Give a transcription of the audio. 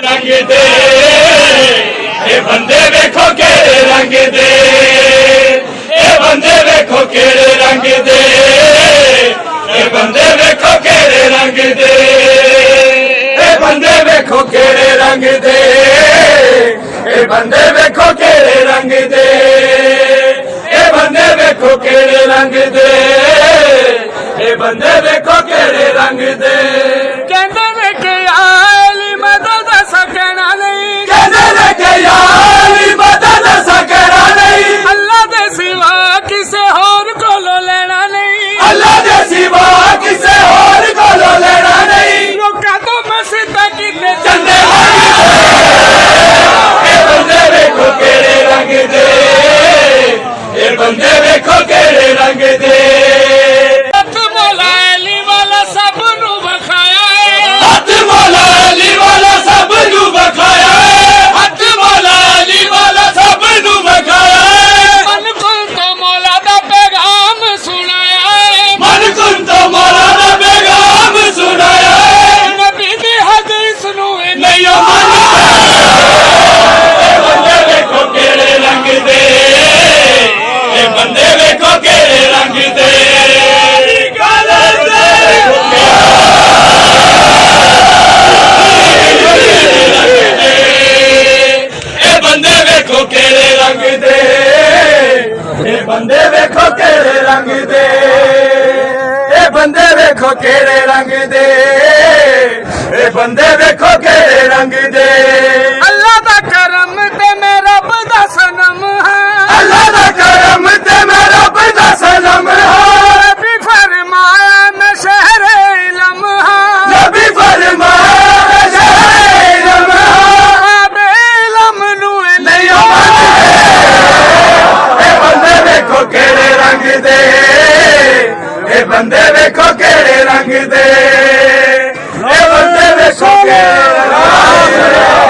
रंग दे ये बंदे वेखो केड़े रंग दे ये बंदे वेखो केड़े रंग दे ये बंदे वेखो केड़े रंग दे ये बंदे वेखो केड़े रंग दे ये बंदे वेखो केड़े रंग दे ये बंदे वेखो केड़े रंग दे ये बंदे वेखो केड़े रंग दे बंदे वेखो केड़े रंग दे हथ मौला अली वाला सब नू बखाया हथ मौला अली वाला सब नू बखाया हथ मौला अली वाला सब नू बखाया मन कुल तो मौला दा पैगाम सुनाया मन कुल तो मौला दा पैगाम सुनाया नबी दी हदीस नू नहीं बंदे वेखो केड़े रंग दे बंदे वेखो केड़े रंग दे बंदे वेखो केड़े रंग दे बंदे वेखो केड़े रंग दे बंदे वेखो केड़े रंग दे बंदे वेखो केड़े रंग दे अल्लाह दा करम ते मैं रब दा सनम हां अल्लाह दा करम ते मैं रब दा सनम हां नबी फरमाया मैं शहरे इल्म हां नबी फरमाया मैं शहरे इल्म हां बे इल्म नू नहीं ए बंदे वेखो केड़े रंग दे ए बंदे वेखो केड़े रंग दे ए बंदे वेखो केड़े रंग दे